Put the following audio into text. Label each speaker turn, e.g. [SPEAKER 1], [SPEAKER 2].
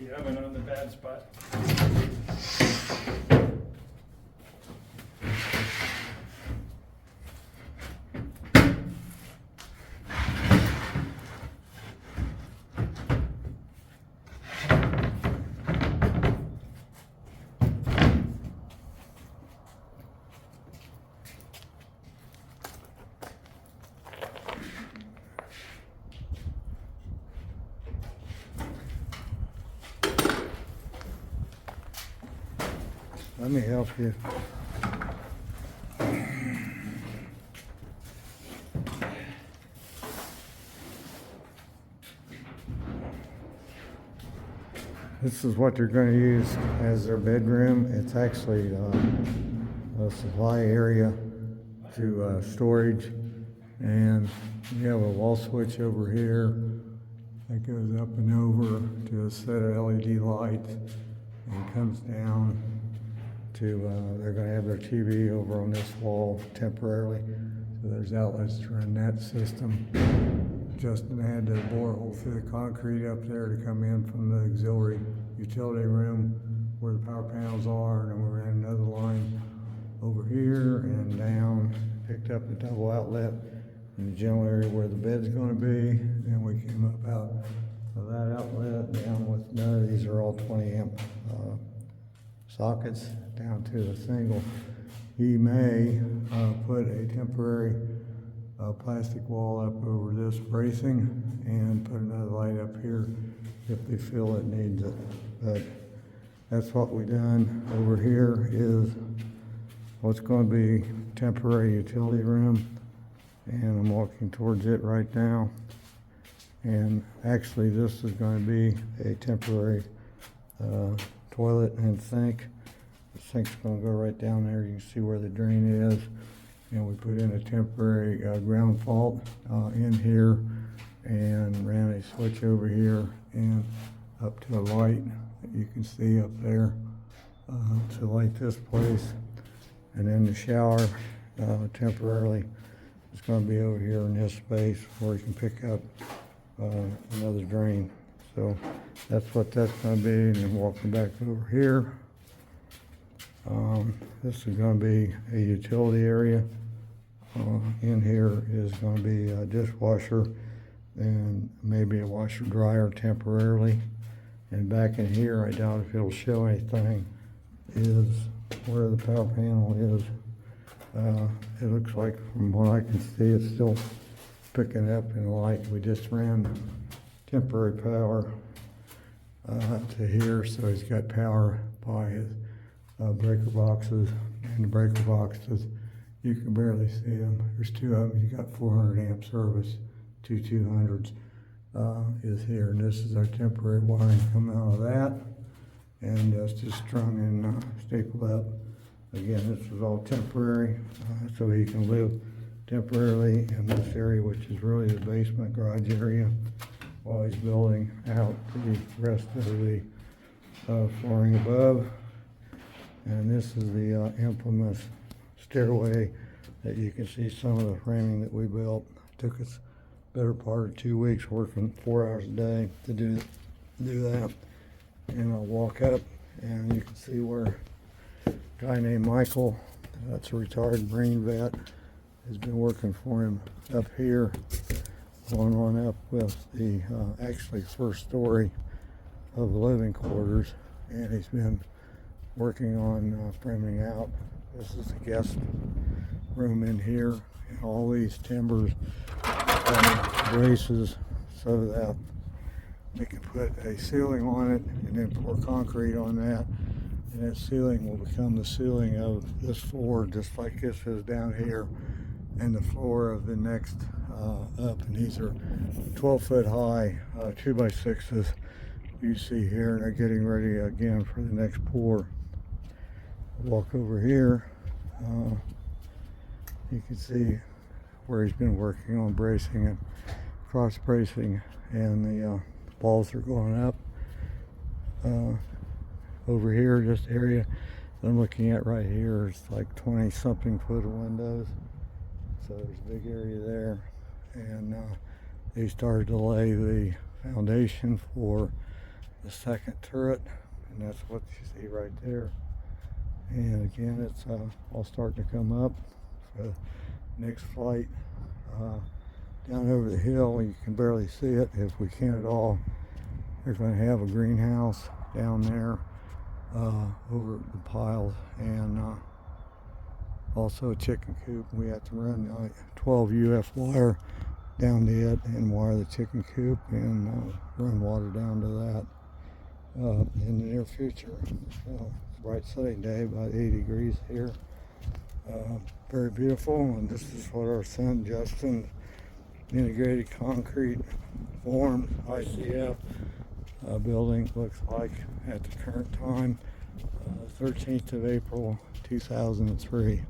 [SPEAKER 1] You haven't on the bad spot.
[SPEAKER 2] Let me help you. This is what they're going to use as their bedroom. It's actually a supply area to storage, and you have a wall switch over here that goes up and over to a set of LED lights and comes down to, they're going to have their TV over on this wall temporarily. So there's outlets to run that system. Justin had to bore a hole through the concrete up there to come in from the auxiliary utility room where the power panels are, and then we ran another line over here and down, picked up a double outlet in the general area where the bed's going to be. Then we came up out of that outlet down with none of these are all 20 amp sockets down to a single. He may put a temporary plastic wall up over this bracing and put another light up here if they feel it needs it. But that's what we done. Over here is what's going to be temporary utility room, and I'm walking towards it right now. And actually this is going to be a temporary toilet and sink. The sink's going to go right down there. You can see where the drain is. And we put in a temporary ground fault in here and ran a switch over here and up to a light that you can see up there to light this place. And then the shower temporarily is going to be over here in this space where you can pick up another drain. So that's what that's going to be. And then walking back over here, this is going to be a utility area. In here is going to be a dishwasher and maybe a washer dryer temporarily. And back in here, I doubt if it'll show anything, is where the power panel is. It looks like from what I can see, it's still picking up in light. We just ran temporary power to here, so he's got power by his breaker boxes, and the breaker boxes, you can barely see them. There's two of them. You got 400 amp service, two 200s is here, and this is our temporary wiring coming out of that, and it's just strung and stapled up. Again, this is all temporary, so he can live temporarily in this area, which is really the basement garage area, while he's building out the rest of the flooring above. And this is the infamous stairway that you can see some of the framing that we built. It took us better part of 2 weeks working 4 hours a day to do that. And I'll walk up and you can see where a guy named Michael, that's a retired Marine vet, has been working for him up here, going on up with the actually first story of the living quarters, and he's been working on framing out. This is the guest room in here, and all these timbers braces so that they can put a ceiling on it and then pour concrete on that, and that ceiling will become the ceiling of this floor, just like this is down here, and the floor of the next up. And these are 12-foot high 2x6s you see here, and they're getting ready again for the next pour. Walk over here, you can see where he's been working on bracing and cross bracing, and the walls are going up. Over here, this area that I'm looking at right here is like 20 something foot of windows, so there's a big area there. And they started to lay the foundation for the second turret, and that's what you see right there. And again, it's all starting to come up for the next flight. Down over the hill, you can barely see it if we can at all. They're going to have a greenhouse down there over the piles, and also a chicken coop. We have to run 12 UF wire down to it and wire the chicken coop and run water down to that in the near future. So, bright sunny day, about 80 degrees here. Very beautiful, and this is what our son Justin integrated concrete formed ICF building looks like at the current time, 13th of April 2003.